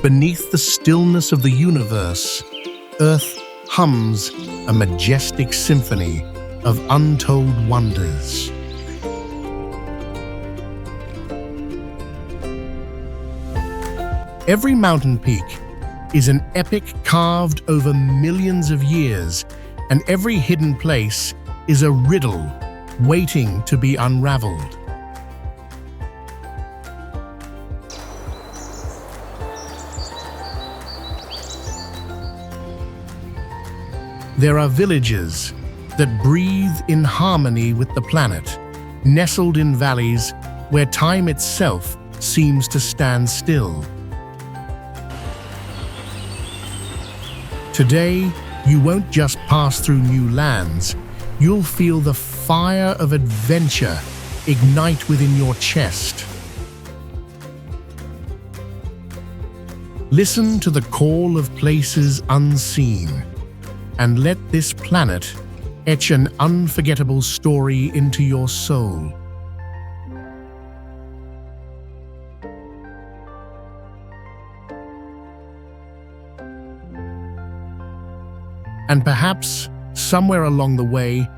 Beneath the stillness of the universe, Earth hums a majestic symphony of untold wonders. Every mountain peak is an epic carved over millions of years, and every hidden place is a riddle waiting to be unraveled. There are villages that breathe in harmony with the planet, nestled in valleys where time itself seems to stand still. Today, you won't just pass through new lands, you'll feel the fire of adventure ignite within your chest. Listen to the call of places unseen, and let this planet etch an unforgettable story into your soul. And perhaps, somewhere along the way,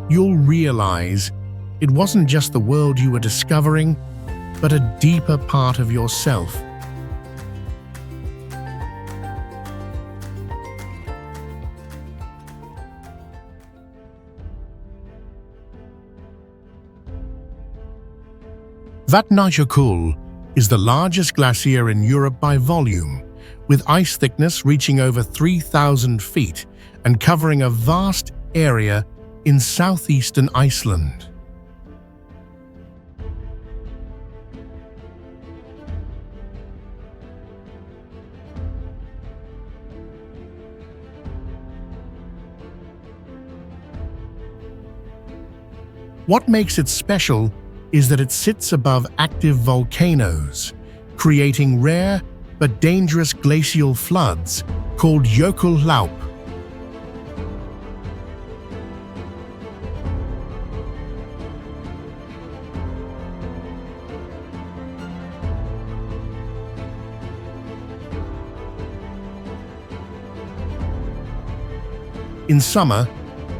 you'll realize it wasn't just the world you were discovering, but a deeper part of yourself. Vatnajkull is the largest glacier in Europe by volume, with ice thickness reaching over 3,000 feet and covering a vast area in southeastern Iceland. What makes it special is that it sits above active volcanoes, creating rare but dangerous glacial floods called Jökullaup. In summer,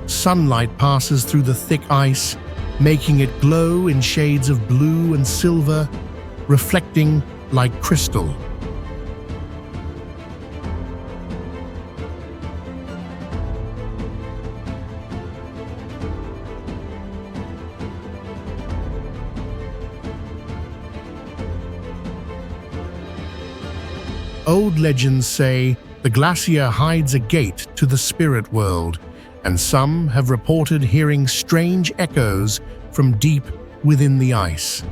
sunlight passes through the thick ice, making it glow in shades of blue and silver, reflecting like crystal. Old legends say the glacier hides a gate to the spirit world, and some have reported hearing strange echoes from deep within the ice.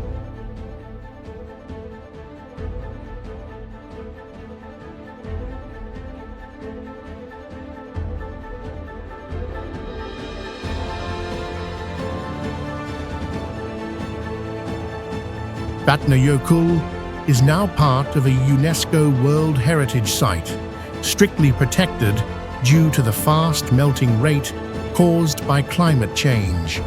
Vatnajkull is now part of a UNESCO World Heritage Site, strictly protected due to the fast melting rate caused by climate change.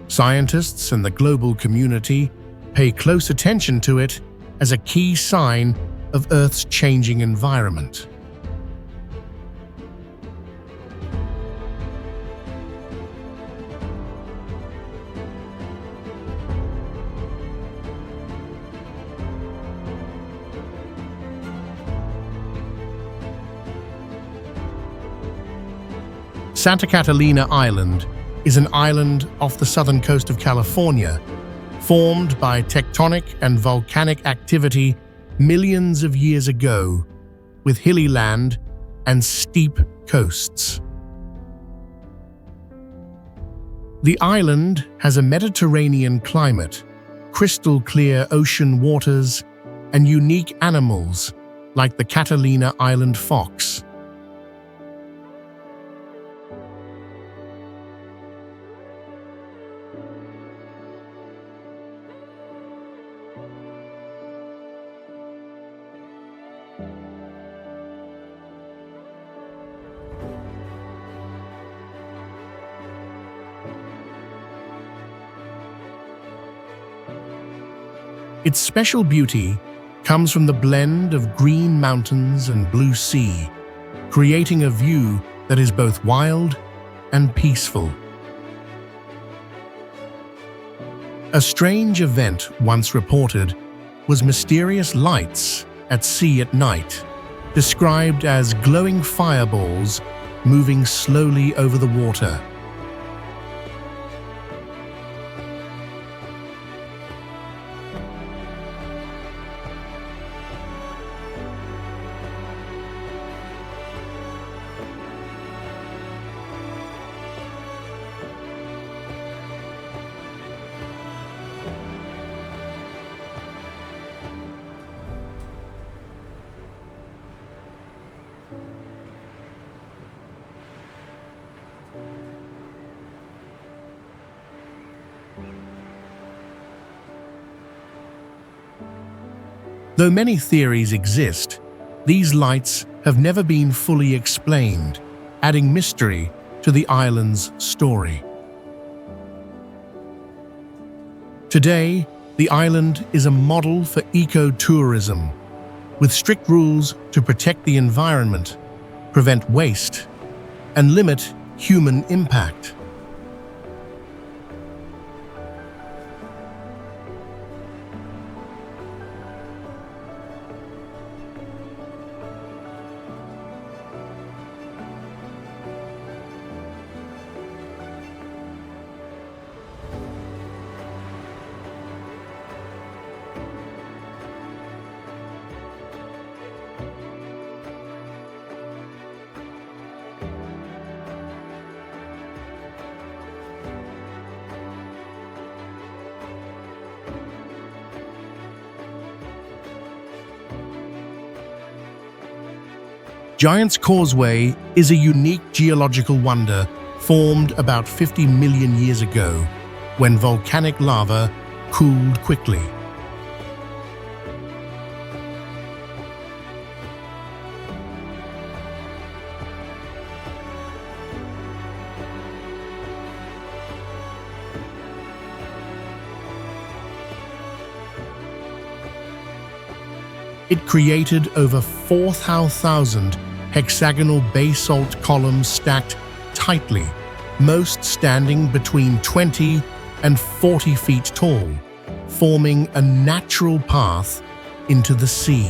Scientists and the global community pay close attention to it as a key sign of Earth's changing environment. Santa Catalina Island is an island off the southern coast of California, formed by tectonic and volcanic activity millions of years ago, with hilly land and steep coasts. The island has a Mediterranean climate, crystal-clear ocean waters, and unique animals like the Catalina island fox. Its special beauty comes from the blend of green mountains and blue sea, creating a view that is both wild and peaceful. A strange event once reported was mysterious lights at sea at night, described as glowing fireballs moving slowly over the water. Though many theories exist, these lights have never been fully explained, adding mystery to the island's story. Today, the island is a model for eco-tourism, with strict rules to protect the environment, prevent waste, and limit human impact. Giant's Causeway is a unique geological wonder formed about 50 million years ago when volcanic lava cooled quickly. It created over 4,000 hexagonal basalt columns stacked tightly, most standing between 20 and 40 feet tall, forming a natural path into the sea.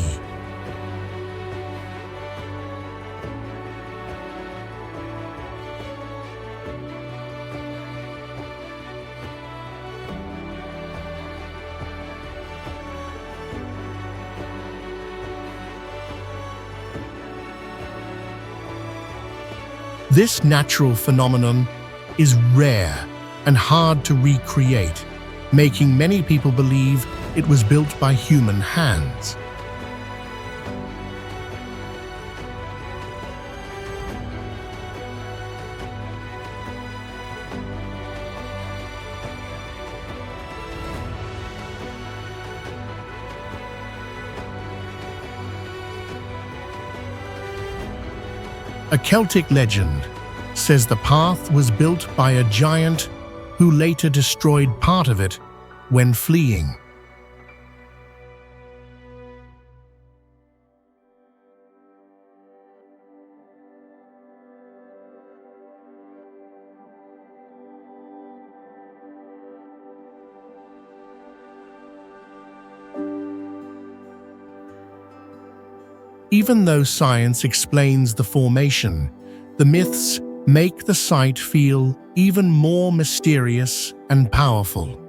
This natural phenomenon is rare and hard to recreate, making many people believe it was built by human hands. A Celtic legend says the path was built by a giant who later destroyed part of it when fleeing. Even though science explains the formation, the myths make the site feel even more mysterious and powerful.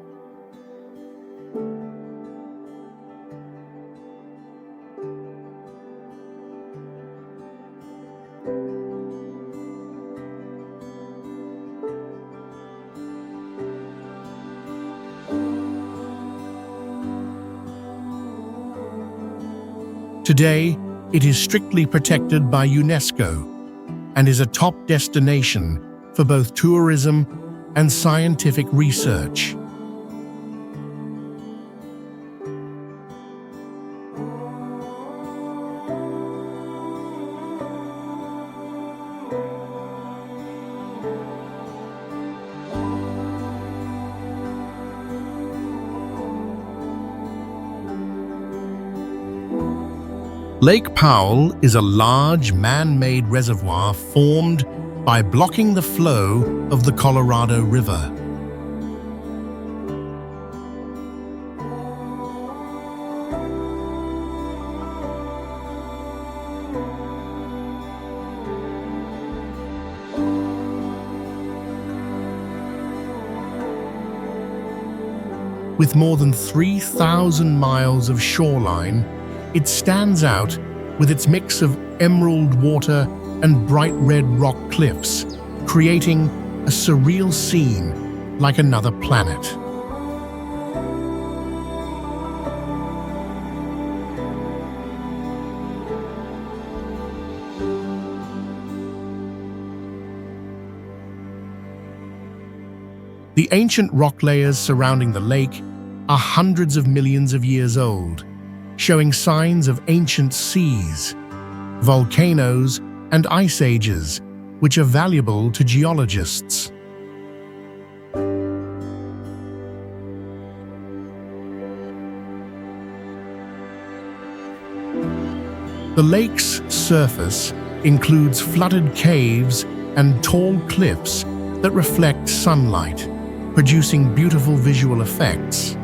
Today, it is strictly protected by UNESCO and is a top destination for both tourism and scientific research. Lake Powell is a large man-made reservoir formed by blocking the flow of the Colorado River. With more than 3,000 miles of shoreline, it stands out with its mix of emerald water and bright red rock cliffs, creating a surreal scene like another planet. The ancient rock layers surrounding the lake are hundreds of millions of years old, showing signs of ancient seas, volcanoes, and ice ages, which are valuable to geologists. The lake's surface includes flooded caves and tall cliffs that reflect sunlight, producing beautiful visual effects.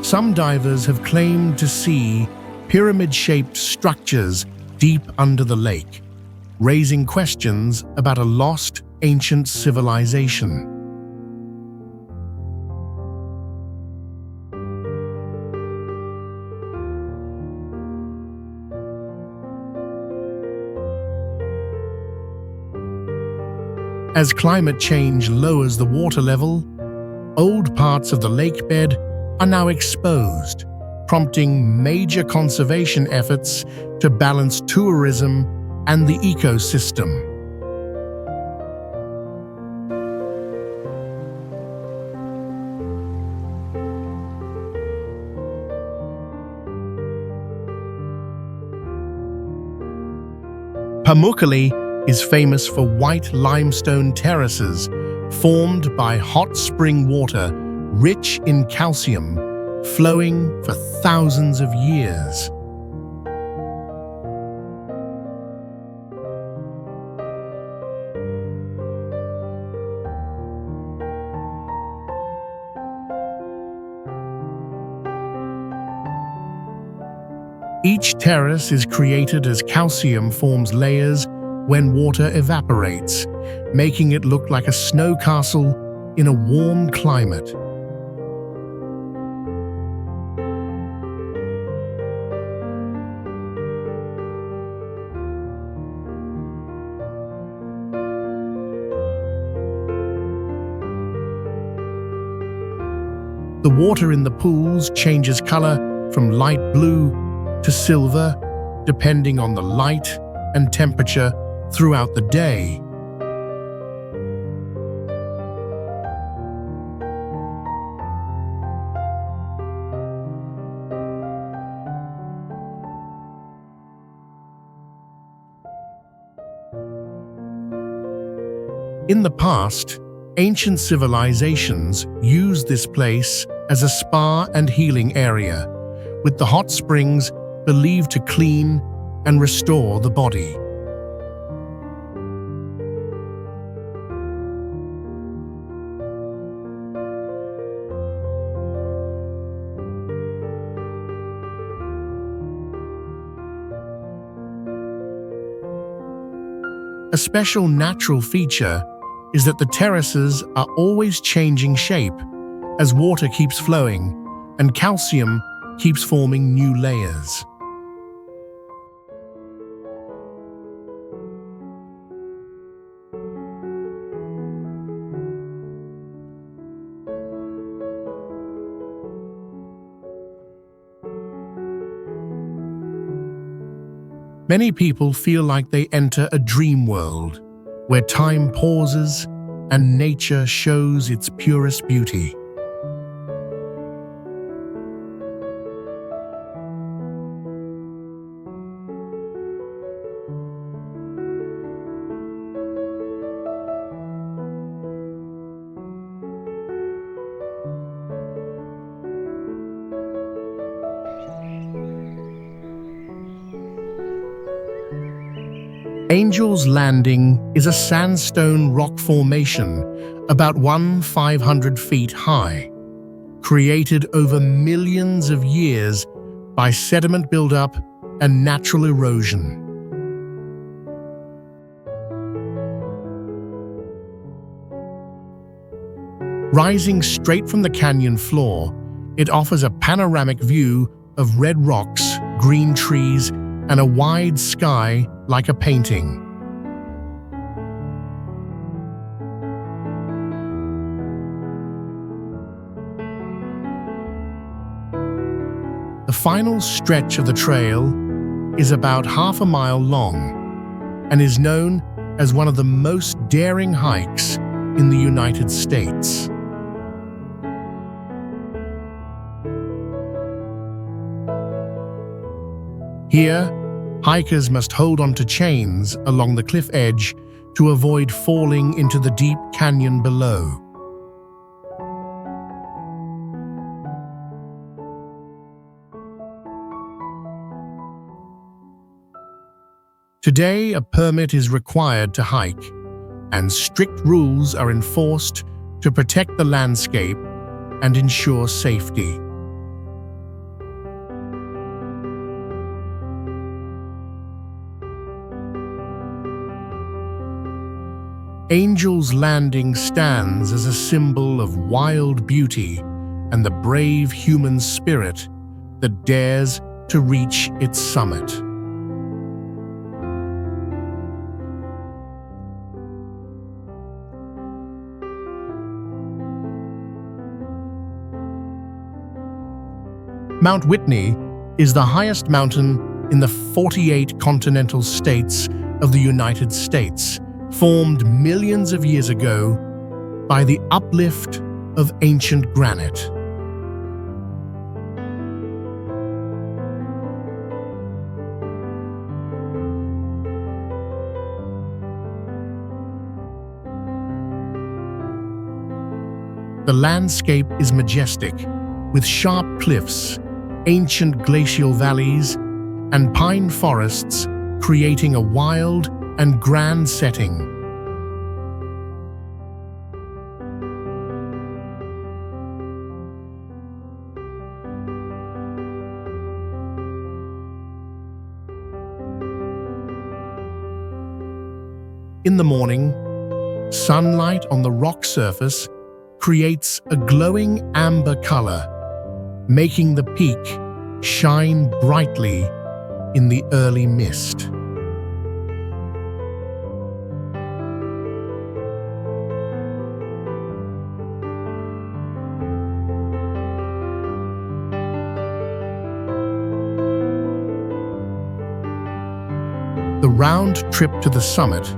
Some divers have claimed to see pyramid-shaped structures deep under the lake, raising questions about a lost ancient civilization. As climate change lowers the water level, old parts of the lake bed are now exposed, prompting major conservation efforts to balance tourism and the ecosystem. Pamukkale is famous for white limestone terraces formed by hot spring water rich in calcium, flowing for thousands of years. Each terrace is created as calcium forms layers when water evaporates, making it look like a snow castle in a warm climate. The water in the pools changes color from light blue to silver, depending on the light and temperature throughout the day. In the past, ancient civilizations used this place as a spa and healing area, with the hot springs believed to clean and restore the body. A special natural feature is that the terraces are always changing shape as water keeps flowing and calcium keeps forming new layers. Many people feel like they enter a dream world, where time pauses and nature shows its purest beauty. Angel's Landing is a sandstone rock formation about 1,500 feet high, created over millions of years by sediment buildup and natural erosion. Rising straight from the canyon floor, it offers a panoramic view of red rocks, green trees, and a wide sky like a painting. The final stretch of the trail is about half a mile long and is known as one of the most daring hikes in the United States. Here, hikers must hold onto chains along the cliff edge to avoid falling into the deep canyon below. Today, a permit is required to hike, and strict rules are enforced to protect the landscape and ensure safety. Angel's Landing stands as a symbol of wild beauty and the brave human spirit that dares to reach its summit. Mount Whitney is the highest mountain in the 48 continental states of the United States, formed millions of years ago by the uplift of ancient granite. The landscape is majestic, with sharp cliffs, ancient glacial valleys, and pine forests creating a wild and grand setting. In the morning, sunlight on the rock surface creates a glowing amber color, making the peak shine brightly in the early mist. The round trip to the summit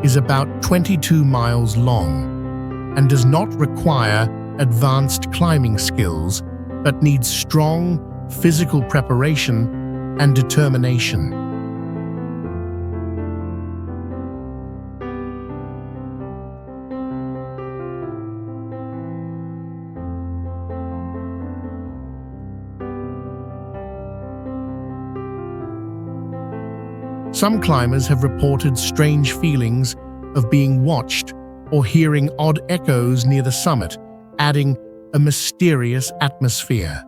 is about 22 miles long and does not require advanced climbing skills, but needs strong physical preparation and determination. Some climbers have reported strange feelings of being watched or hearing odd echoes near the summit, adding a mysterious atmosphere.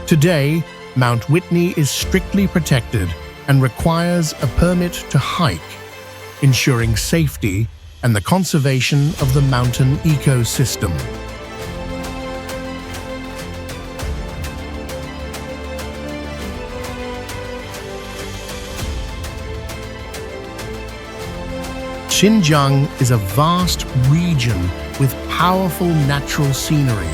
Today, Mount Whitney is strictly protected and requires a permit to hike, ensuring safety and the conservation of the mountain ecosystem. Xinjiang is a vast region with powerful natural scenery,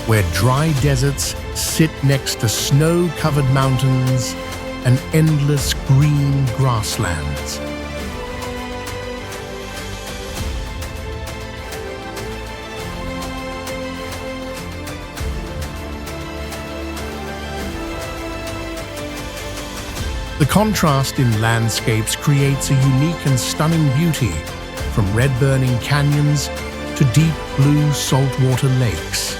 where dry deserts sit next to snow-covered mountains and endless green grasslands. The The contrast in landscapes creates a unique and stunning beauty, from red-burning canyons to deep blue saltwater lakes.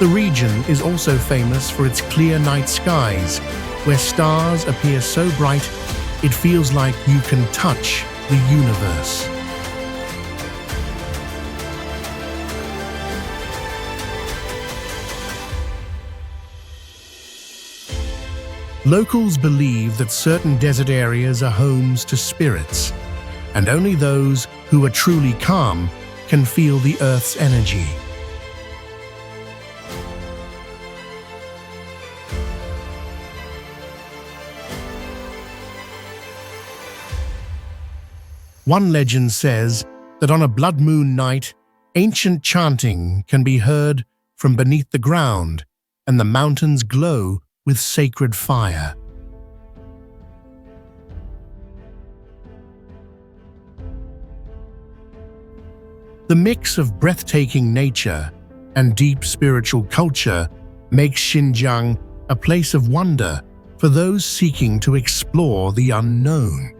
The region is also famous for its clear night skies, where stars appear so bright it feels like you can touch the universe. Locals believe that certain desert areas are homes to spirits, and only those who are truly calm can feel the Earth's energy. One legend says that on a blood moon night, ancient chanting can be heard from beneath the ground, and the mountains glow with sacred fire. The mix of breathtaking nature and deep spiritual culture makes Xinjiang a place of wonder for those seeking to explore the unknown.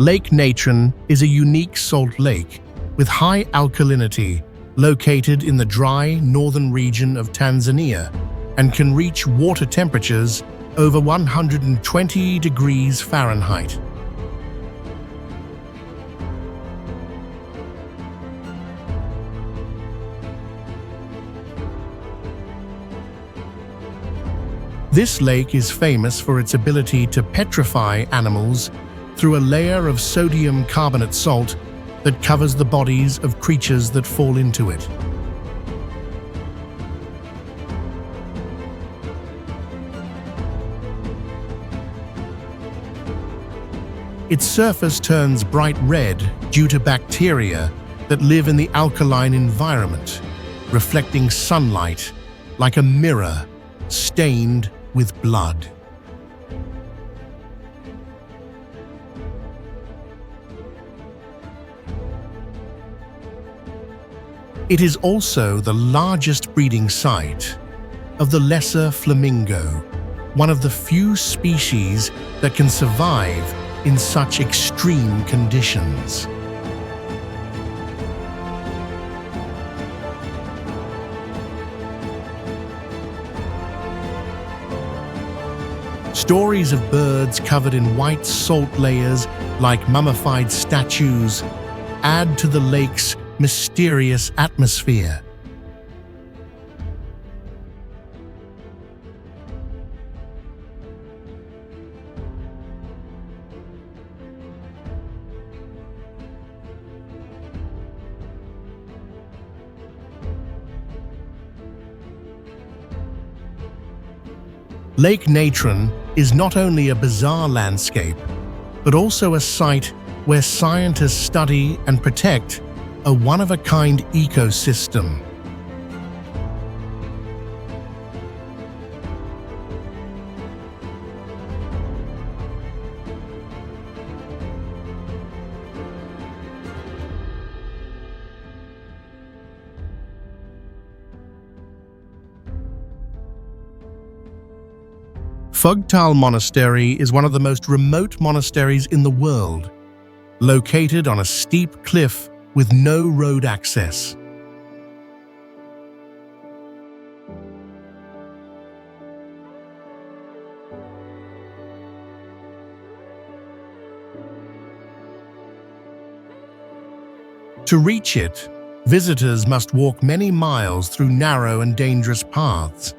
Lake Natron is a unique salt lake with high alkalinity located in the dry northern region of Tanzania and can reach water temperatures over 120 degrees Fahrenheit. This lake is famous for its ability to petrify animals through a layer of sodium carbonate salt that covers the bodies of creatures that fall into it. Its surface turns bright red due to bacteria that live in the alkaline environment, reflecting sunlight like a mirror stained with blood. It is also the largest breeding site of the lesser flamingo, one of the few species that can survive in such extreme conditions. Stories of birds covered in white salt layers like mummified statues add to the lake's mysterious atmosphere. Lake Natron is not only a bizarre landscape, but also a site where scientists study and protect a one-of-a-kind ecosystem. Phugtal Monastery is one of the most remote monasteries in the world, located on a steep cliff with no road access. To reach it, visitors must walk many miles through narrow and dangerous paths.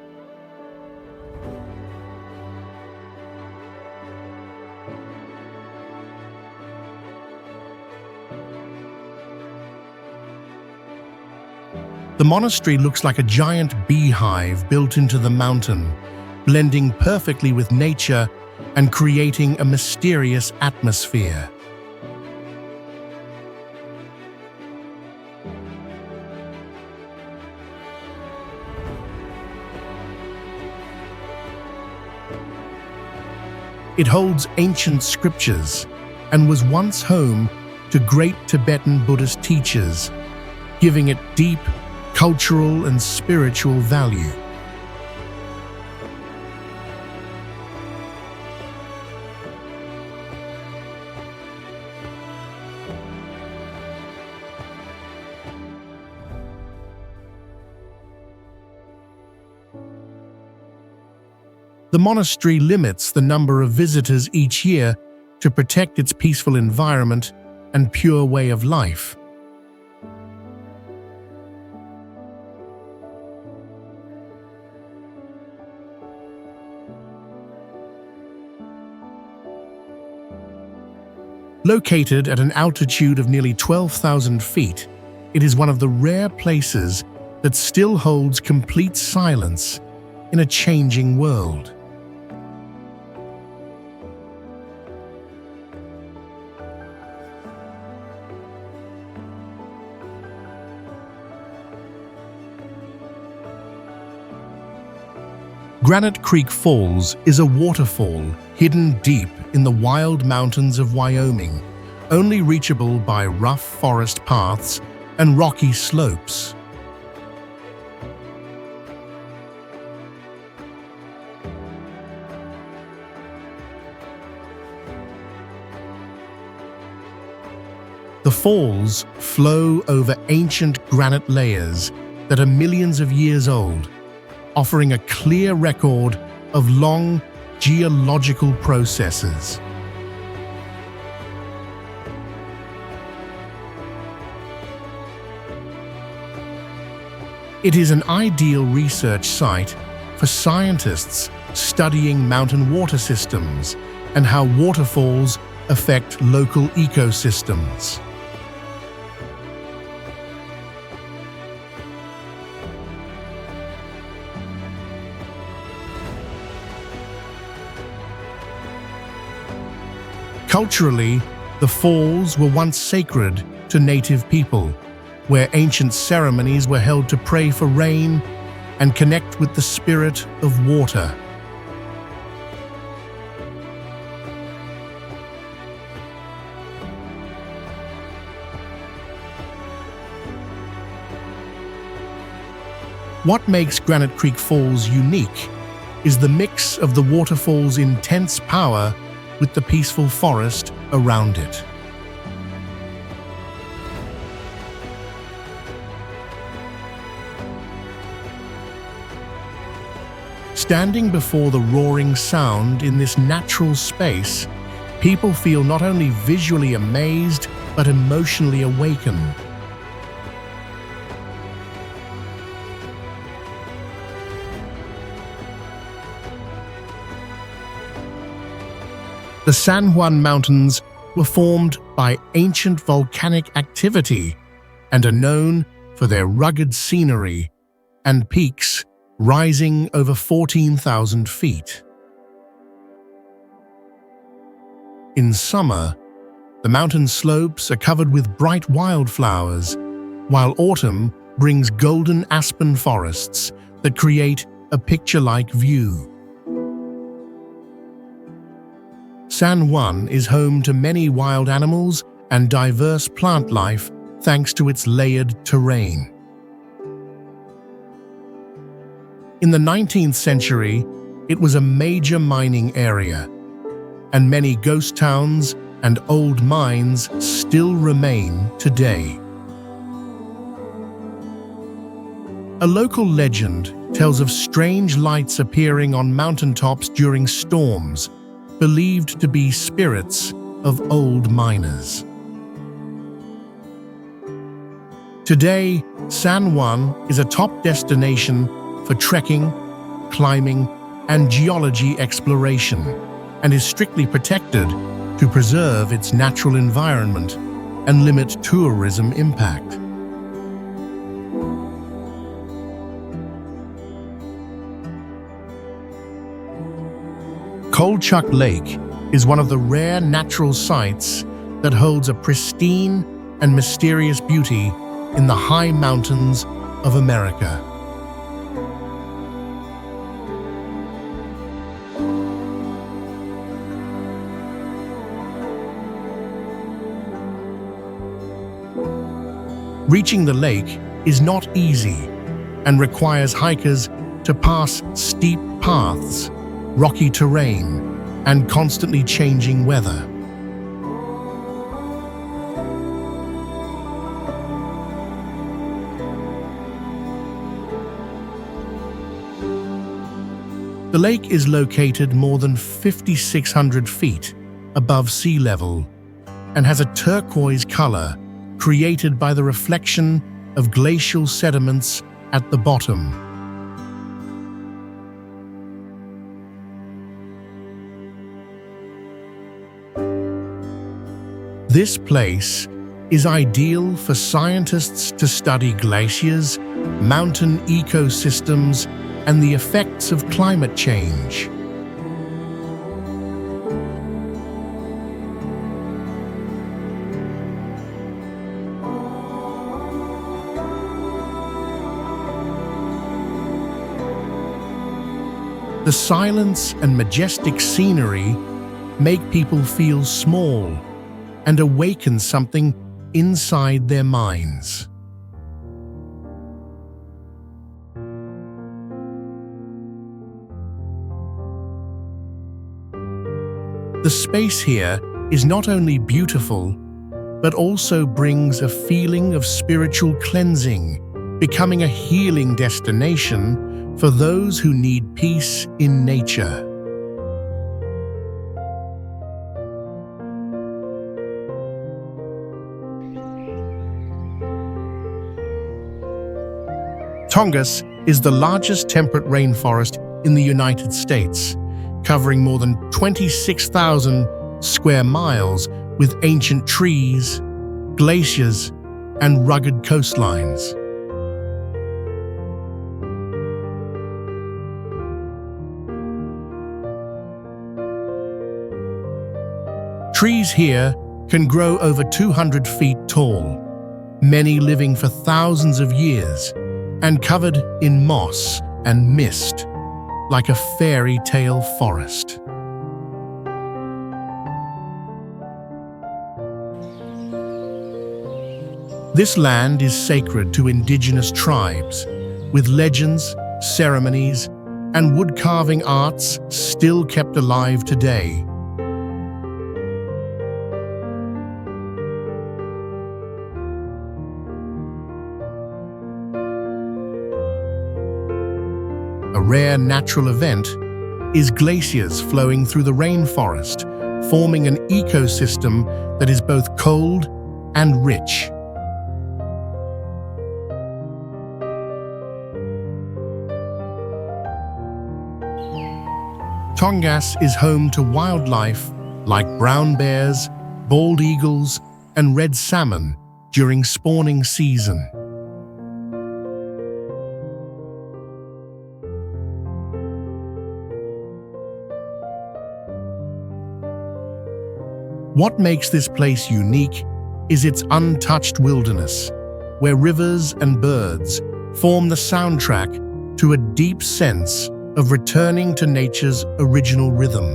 The monastery looks like a giant beehive built into the mountain, blending perfectly with nature and creating a mysterious atmosphere. It holds ancient scriptures and was once home to great Tibetan Buddhist teachers, giving it deep cultural and spiritual value. The monastery limits the number of visitors each year to protect its peaceful environment and pure way of life. Located at an altitude of nearly 12,000 feet, it is one of the rare places that still holds complete silence in a changing world. Granite Creek Falls is a waterfall hidden deep in the wild mountains of Wyoming, only reachable by rough forest paths and rocky slopes. The falls flow over ancient granite layers that are millions of years old, offering a clear record of long geological processes. It is an ideal research site for scientists studying mountain water systems and how waterfalls affect local ecosystems. Culturally, the falls were once sacred to native people, where ancient ceremonies were held to pray for rain and connect with the spirit of water. What makes Granite Creek Falls unique is the mix of the waterfall's intense power with the peaceful forest around it. Standing before the roaring sound in this natural space, people feel not only visually amazed, but emotionally awakened. The San Juan Mountains were formed by ancient volcanic activity and are known for their rugged scenery and peaks rising over 14,000 feet. In summer, the mountain slopes are covered with bright wildflowers, while autumn brings golden aspen forests that create a picture-like view. San Juan is home to many wild animals and diverse plant life thanks to its layered terrain. In the 19th century, it was a major mining area, and many ghost towns and old mines still remain today. A local legend tells of strange lights appearing on mountaintops during storms, believed to be spirits of old miners. Today, San Juan is a top destination for trekking, climbing, and geology exploration, and is strictly protected to preserve its natural environment and limit tourism impact. Colchuck Lake is one of the rare natural sights that holds a pristine and mysterious beauty in the high mountains of America. Reaching the lake is not easy and requires hikers to pass steep paths, rocky terrain, and constantly changing weather. The lake is located more than 5,600 feet above sea level and has a turquoise color created by the reflection of glacial sediments at the bottom. This place is ideal for scientists to study glaciers, mountain ecosystems, and the effects of climate change. The silence and majestic scenery make people feel small and awaken something inside their minds. The space here is not only beautiful, but also brings a feeling of spiritual cleansing, becoming a healing destination for those who need peace in nature. Tongass is the largest temperate rainforest in the United States, covering more than 26,000 square miles with ancient trees, glaciers, and rugged coastlines. Trees here can grow over 200 feet tall, many living for thousands of years, and covered in moss and mist, like a fairy tale forest. This land is sacred to indigenous tribes, with legends, ceremonies, and wood-carving arts still kept alive today. A rare natural event is glaciers flowing through the rainforest, forming an ecosystem that is both cold and rich. Tongass is home to wildlife like brown bears, bald eagles, and red salmon during spawning season. What makes this place unique is its untouched wilderness, where rivers and birds form the soundtrack to a deep sense of returning to nature's original rhythm.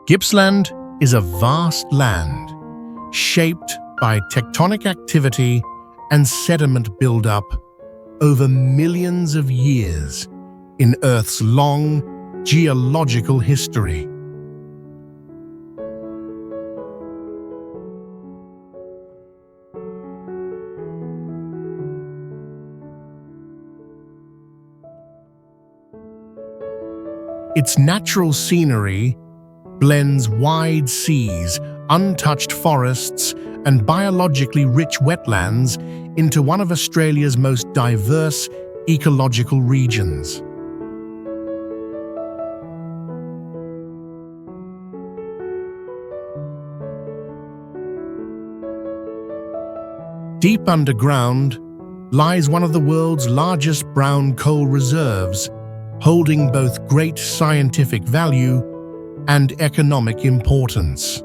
Gibsland is a vast land, shaped by tectonic activity and sediment buildup over millions of years in Earth's long geological history. Its natural scenery blends wide seas, untouched forests, and biologically rich wetlands into one of Australia's most diverse ecological regions. Deep underground lies one of the world's largest brown coal reserves, holding both great scientific value and economic importance.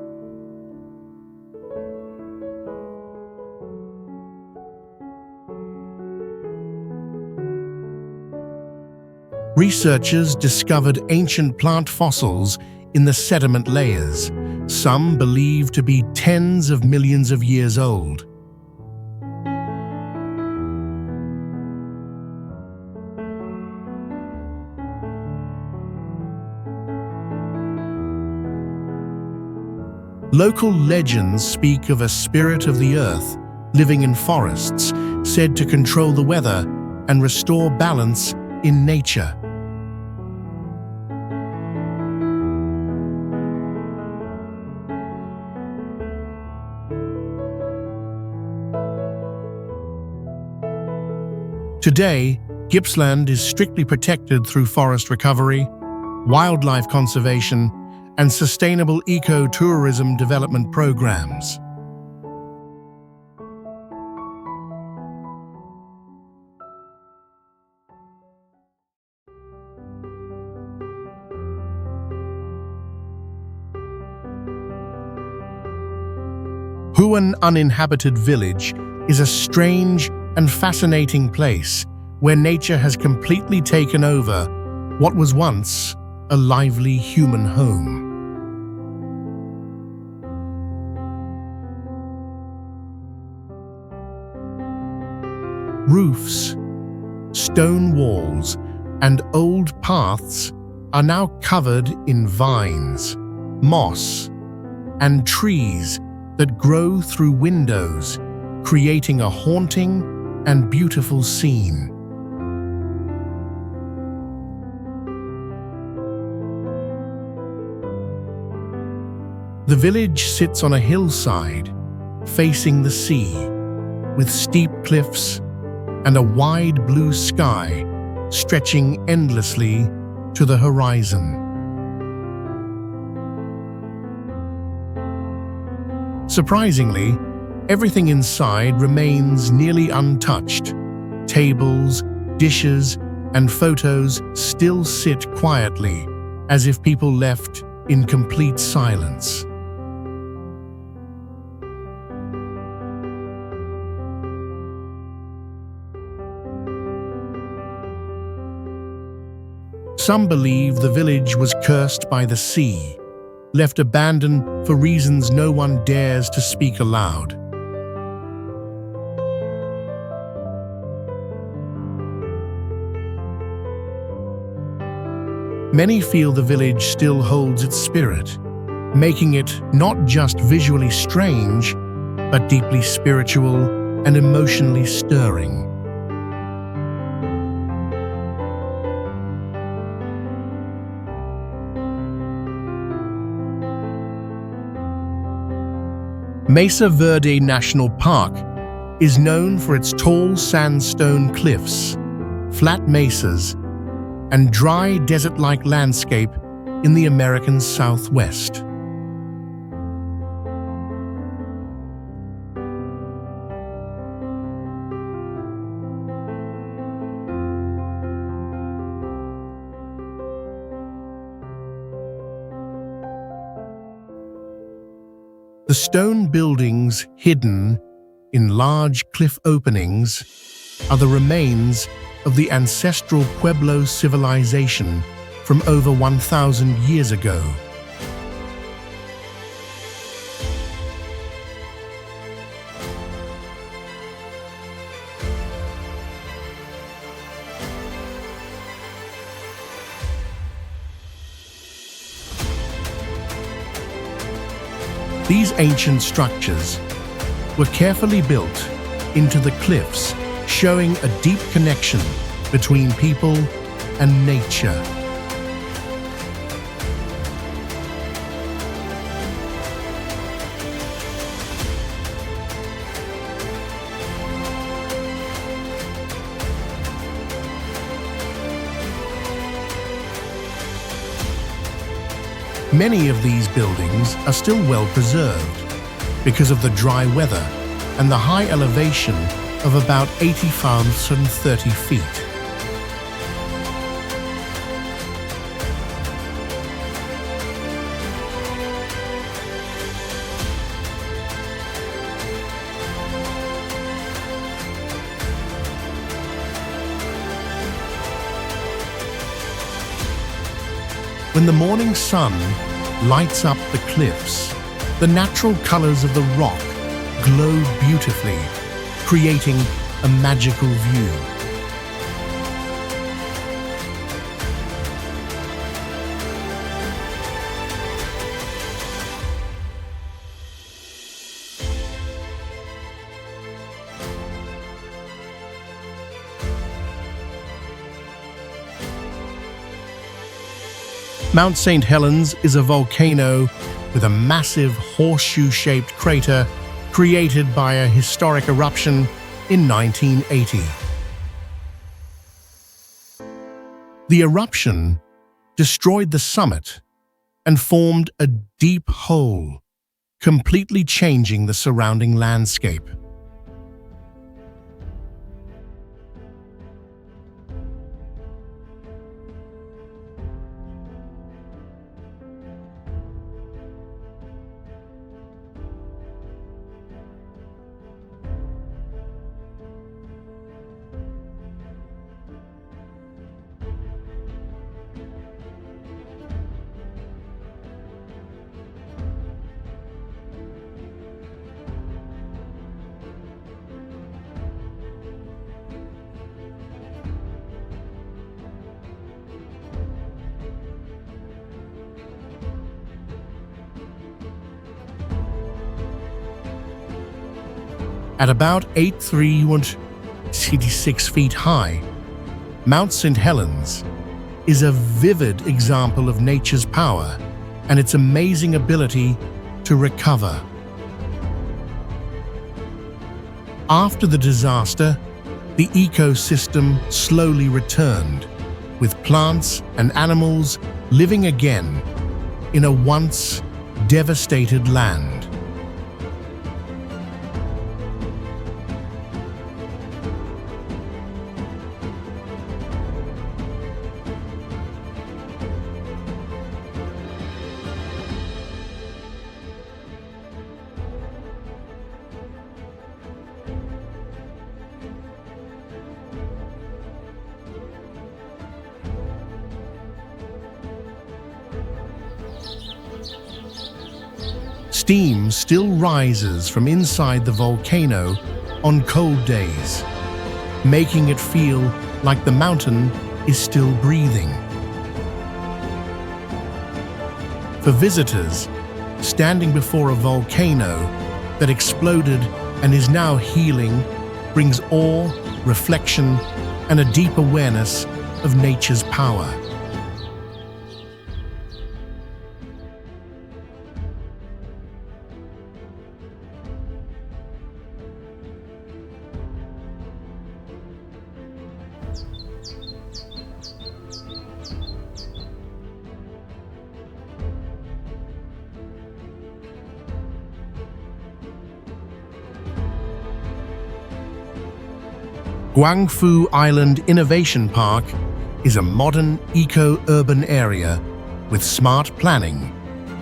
Researchers discovered ancient plant fossils in the sediment layers, some believed to be tens of millions of years old. Local legends speak of a spirit of the earth living in forests, said to control the weather and restore balance in nature. Today, Gibsland is strictly protected through forest recovery, wildlife conservation, and sustainable ecotourism development programs. Huan uninhabited village is a strange and fascinating place where nature has completely taken over what was once a lively human home. Roofs, stone walls, and old paths are now covered in vines, moss, and trees that grow through windows, creating a haunting and beautiful scene. The village sits on a hillside, facing the sea, with steep cliffs and a wide blue sky stretching endlessly to the horizon. Surprisingly, everything inside remains nearly untouched. Tables, dishes, and photos still sit quietly, as if people left in complete silence. Some believe the village was cursed by the sea, left abandoned for reasons no one dares to speak aloud. Many feel the village still holds its spirit, making it not just visually strange, but deeply spiritual and emotionally stirring. Mesa Verde National Park is known for its tall sandstone cliffs, flat mesas, and dry desert-like landscape in the American Southwest. The stone buildings hidden in large cliff openings are the remains of the ancestral Pueblo civilization from over 1,000 years ago. These ancient structures were carefully built into the cliffs, showing a deep connection between people and nature. Many of these buildings are still well preserved because of the dry weather and the high elevation of about 80,030 feet. When the morning sun lights up the cliffs, the natural colors of the rock glow beautifully, creating a magical view. Mount St Helens is a volcano with a massive horseshoe-shaped crater created by a historic eruption in 1980. The eruption destroyed the summit and formed a deep hole, completely changing the surrounding landscape. At about 8,386 feet high, Mount St Helens is a vivid example of nature's power and its amazing ability to recover. After the disaster, the ecosystem slowly returned, with plants and animals living again in a once devastated land. Steam still rises from inside the volcano on cold days, making it feel like the mountain is still breathing. For visitors, standing before a volcano that exploded and is now healing brings awe, reflection, and a deep awareness of nature's power. Guang Fu Island Innovation Park is a modern eco-urban area with smart planning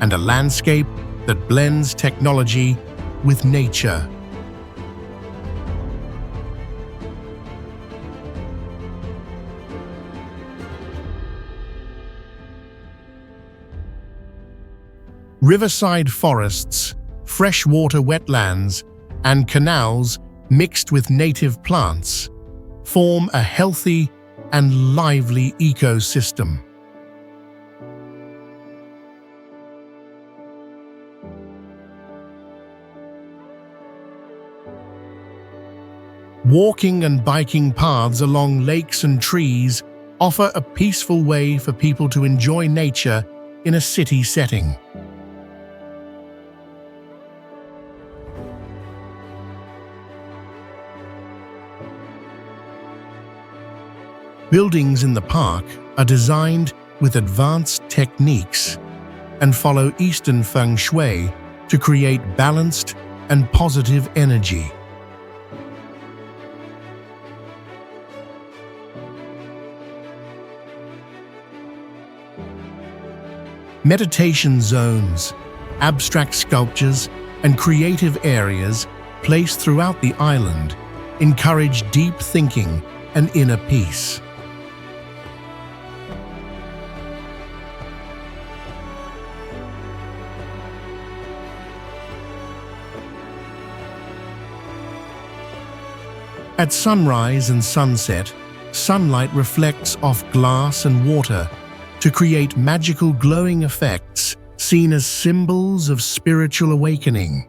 and a landscape that blends technology with nature. Riverside forests, freshwater wetlands, and canals mixed with native plants form a healthy and lively ecosystem. Walking and biking paths along lakes and trees offer a peaceful way for people to enjoy nature in a city setting. Buildings in the park are designed with advanced techniques and follow Eastern feng shui to create balanced and positive energy. Meditation zones, abstract sculptures, and creative areas placed throughout the island encourage deep thinking and inner peace. At sunrise and sunset, sunlight reflects off glass and water to create magical glowing effects seen as symbols of spiritual awakening.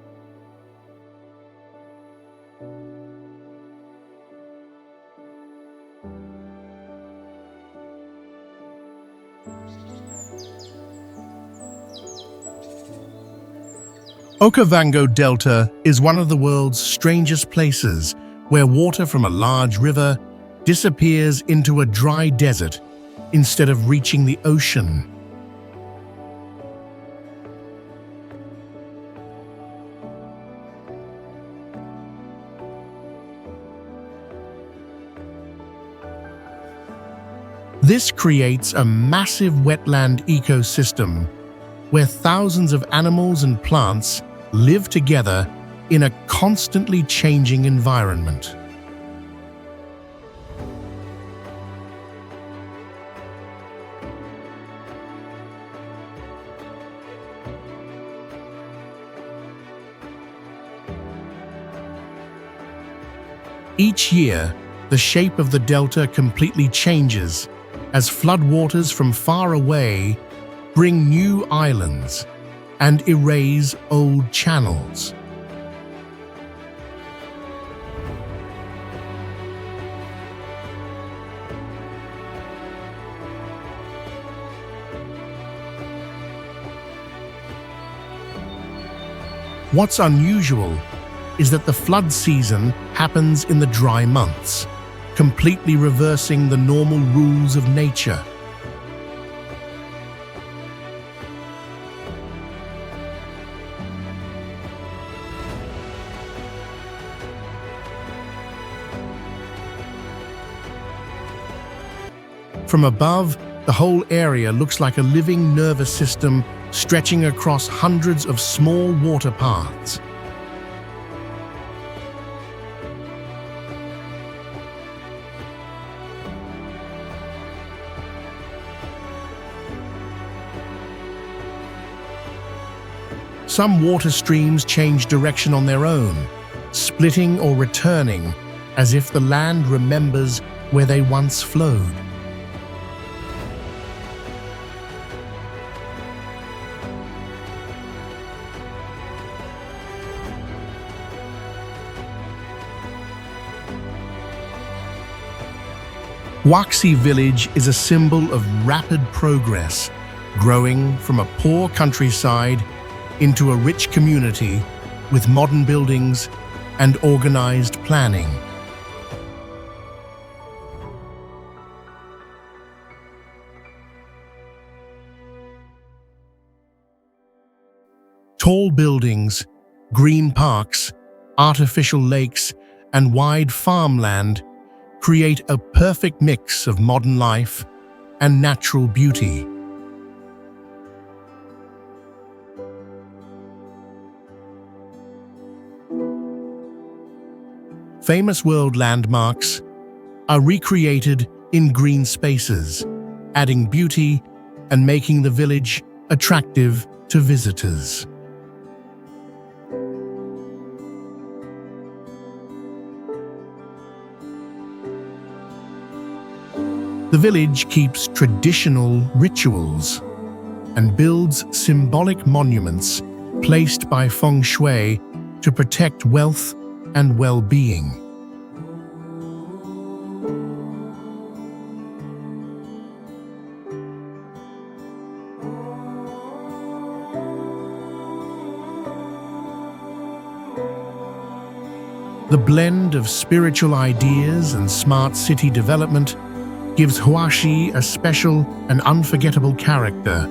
Okavango Delta is one of the world's strangest places where water from a large river disappears into a dry desert instead of reaching the ocean. This creates a massive wetland ecosystem where thousands of animals and plants live together in a constantly changing environment. Each year, the shape of the delta completely changes as floodwaters from far away bring new islands and erase old channels. What's unusual is that the flood season happens in the dry months, completely reversing the normal rules of nature. From above, the whole area looks like a living nervous system stretching across hundreds of small water paths. Some water streams change direction on their own, splitting or returning as if the land remembers where they once flowed. Waxy village is a symbol of rapid progress, growing from a poor countryside into a rich community with modern buildings and organized planning. Tall buildings, green parks, artificial lakes, and wide farmland create a perfect mix of modern life and natural beauty. Famous world landmarks are recreated in green spaces, adding beauty and making the village attractive to visitors. The village keeps traditional rituals and builds symbolic monuments placed by feng shui to protect wealth and well-being. The blend of spiritual ideas and smart city development gives Huaxi a special and unforgettable character.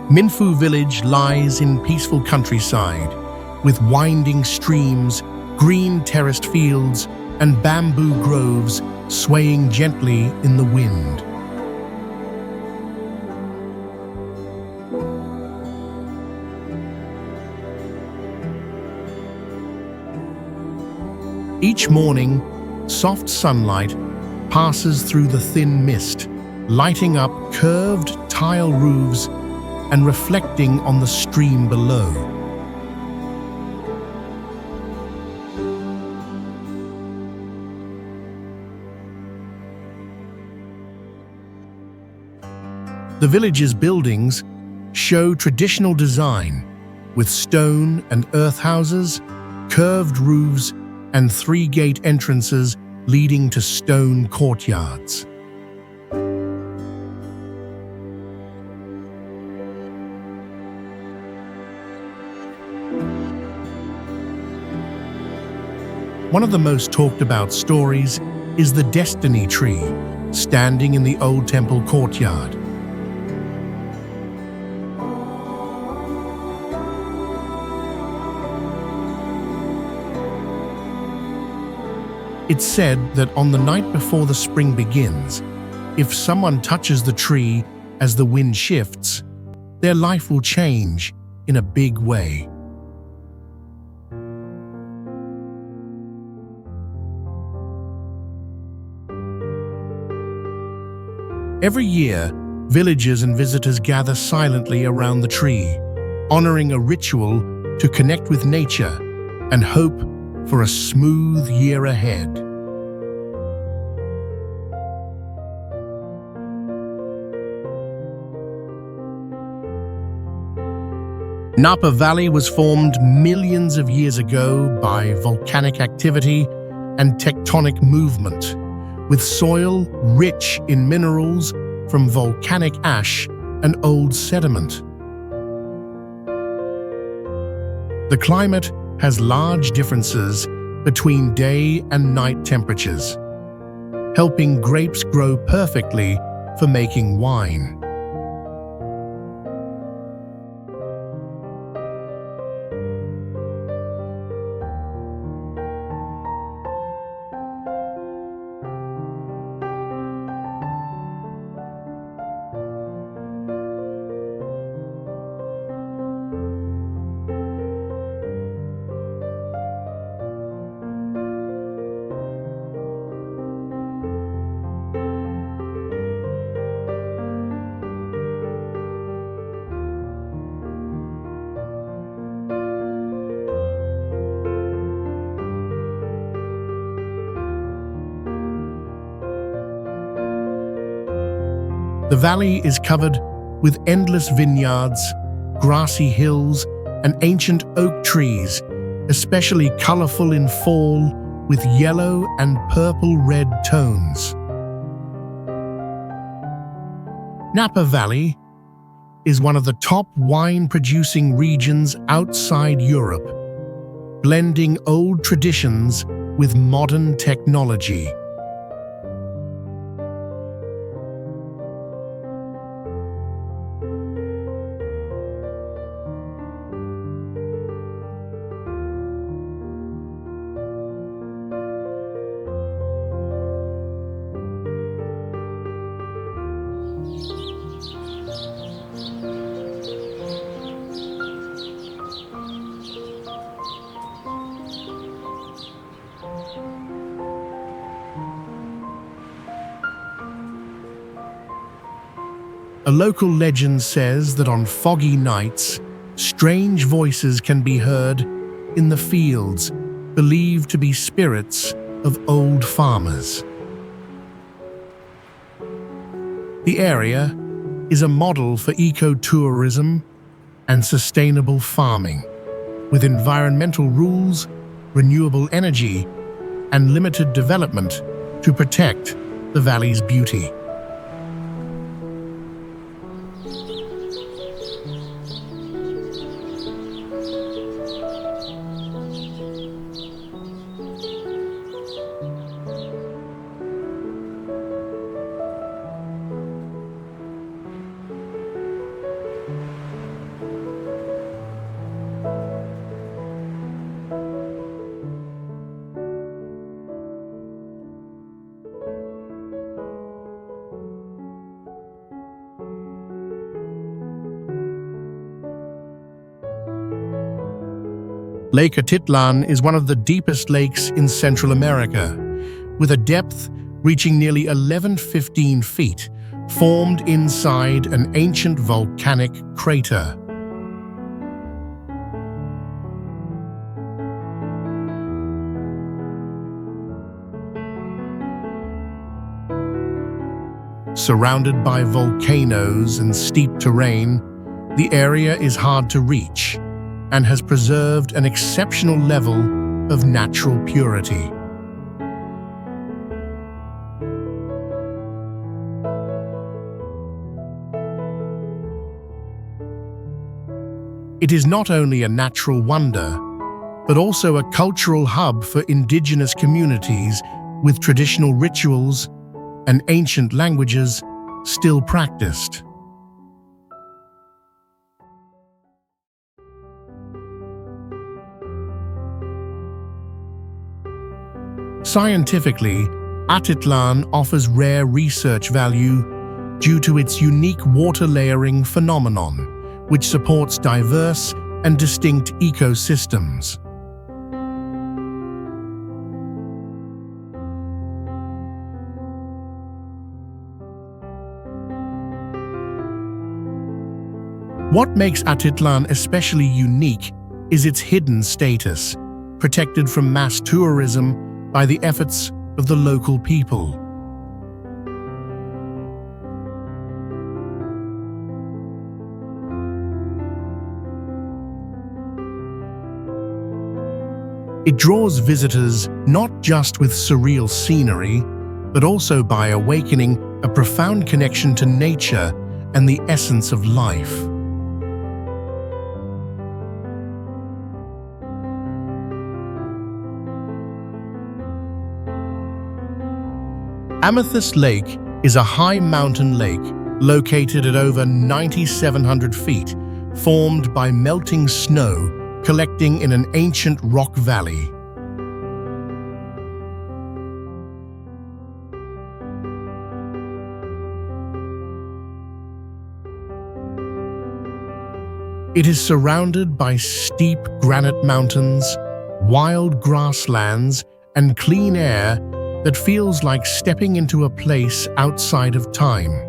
Minfu village lies in peaceful countryside, with winding streams, green terraced fields, and bamboo groves swaying gently in the wind. Each morning, soft sunlight passes through the thin mist, lighting up curved tile roofs and reflecting on the stream below. The village's buildings show traditional design, with stone and earth houses, curved roofs, and three-gate entrances leading to stone courtyards. One of the most talked about stories is the Destiny Tree, standing in the old temple courtyard. It's said that on the night before the spring begins, if someone touches the tree as the wind shifts, their life will change in a big way. Every year, villagers and visitors gather silently around the tree, honoring a ritual to connect with nature and hope for a smooth year ahead. Napa Valley was formed millions of years ago by volcanic activity and tectonic movement, with soil rich in minerals from volcanic ash and old sediment. The climate has large differences between day and night temperatures, helping grapes grow perfectly for making wine. The valley is covered with endless vineyards, grassy hills, and ancient oak trees, especially colorful in fall with yellow and purple-red tones. Napa Valley is one of the top wine-producing regions outside Europe, blending old traditions with modern technology. A local legend says that on foggy nights, strange voices can be heard in the fields, believed to be spirits of old farmers. The area is a model for ecotourism and sustainable farming, with environmental rules, renewable energy, and limited development to protect the valley's beauty. Lake Atitlan is one of the deepest lakes in Central America, with a depth reaching nearly 11-15 feet, formed inside an ancient volcanic crater. Surrounded by volcanoes and steep terrain, the area is hard to reach and has preserved an exceptional level of natural purity. It is not only a natural wonder, but also a cultural hub for indigenous communities with traditional rituals and ancient languages still practiced. Scientifically, Atitlan offers rare research value due to its unique water layering phenomenon, which supports diverse and distinct ecosystems. What makes Atitlan especially unique is its hidden status, protected from mass tourism by the efforts of the local people. It draws visitors not just with surreal scenery, but also by awakening a profound connection to nature and the essence of life. Amethyst Lake is a high mountain lake located at over 9,700 feet, formed by melting snow collecting in an ancient rock valley. It is surrounded by steep granite mountains, wild grasslands, and clean air that feels like stepping into a place outside of time.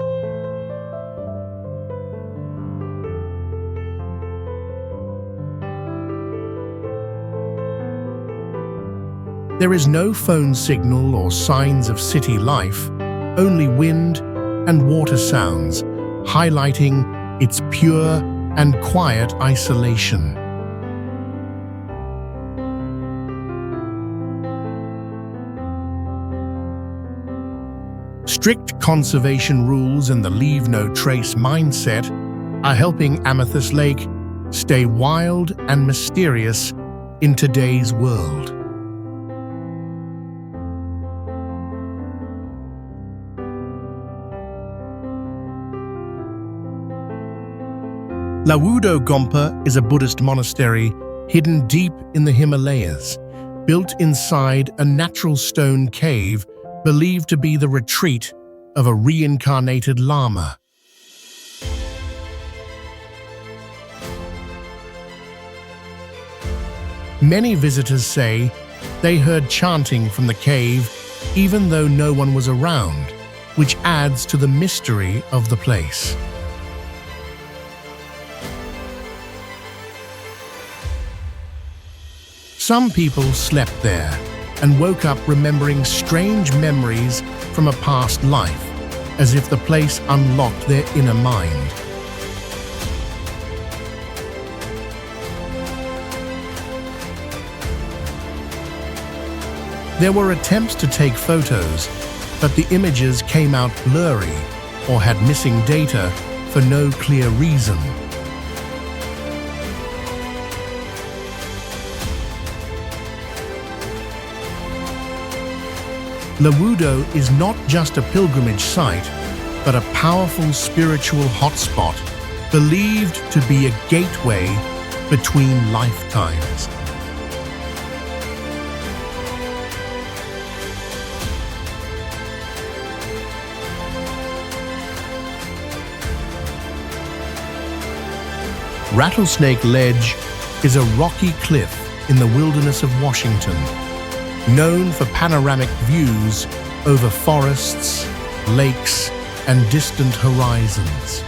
There is no phone signal or signs of city life, only wind and water sounds, highlighting its pure and quiet isolation. Strict conservation rules and the leave no trace mindset are helping Amethyst Lake stay wild and mysterious in today's world. Laudo Gmpa is a Buddhist monastery hidden deep in the Himalayas, built inside a natural stone cave believed to be the retreat of a reincarnated Lama. Many visitors say they heard chanting from the cave even though no one was around, which adds to the mystery of the place. Some people slept there and woke up remembering strange memories from a past life, as if the place unlocked their inner mind. There were attempts to take photos, but the images came out blurry or had missing data for no clear reason. Laudo is not just a pilgrimage site, but a powerful spiritual hotspot, believed to be a gateway between lifetimes. Rattlesnake Ledge is a rocky cliff in the wilderness of Washington, known for panoramic views over forests, lakes, and distant horizons.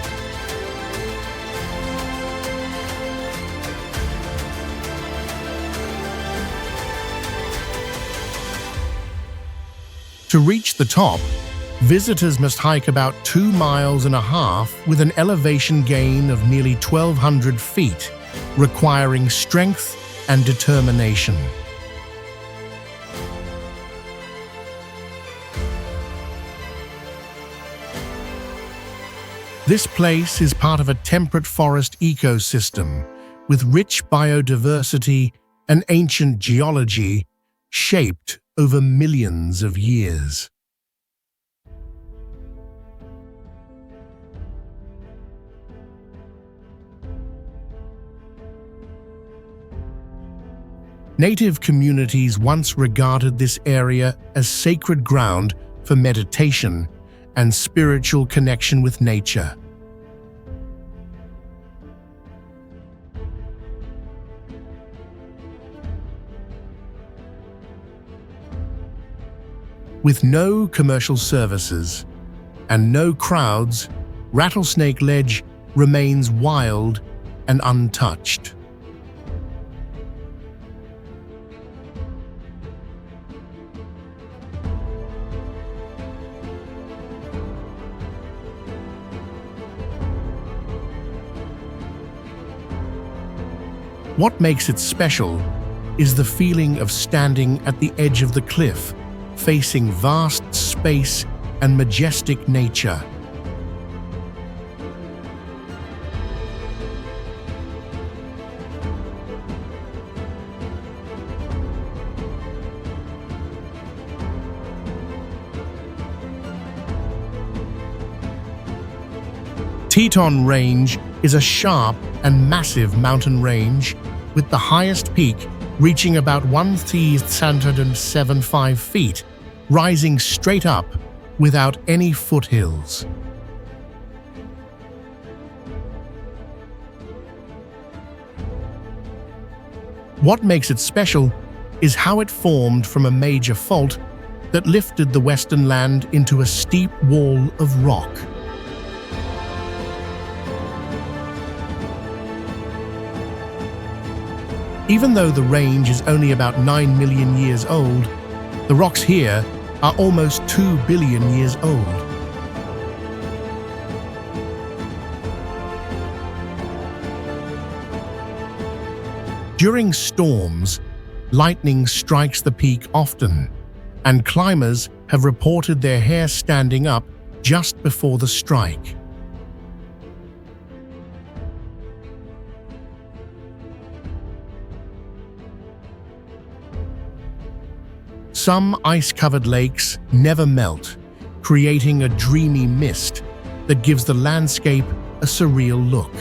To reach the top, visitors must hike about 2.5 miles with an elevation gain of nearly 1,200 feet, requiring strength and determination. This place is part of a temperate forest ecosystem with rich biodiversity and ancient geology shaped over millions of years. Native communities once regarded this area as sacred ground for meditation and spiritual connection with nature. With no commercial services and no crowds, Rattlesnake Ledge remains wild and untouched. What makes it special is the feeling of standing at the edge of the cliff, facing vast space and majestic nature. Teton Range is a sharp and massive mountain range with the highest peak reaching about 1,375 feet, rising straight up without any foothills. What makes it special is how it formed from a major fault that lifted the western land into a steep wall of rock. Even though the range is only about 9 million years old, the rocks here are almost 2 billion years old. During storms, lightning strikes the peak often, and climbers have reported their hair standing up just before the strike. Some ice-covered lakes never melt, creating a dreamy mist that gives the landscape a surreal look.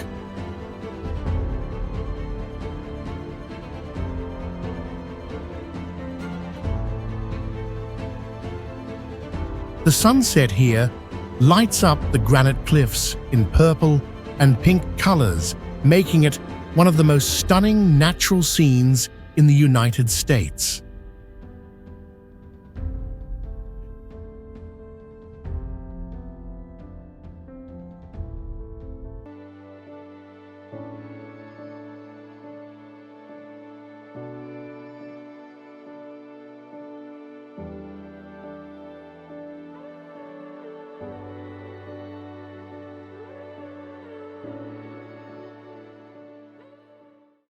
The sunset here lights up the granite cliffs in purple and pink colors, making it one of the most stunning natural scenes in the United States.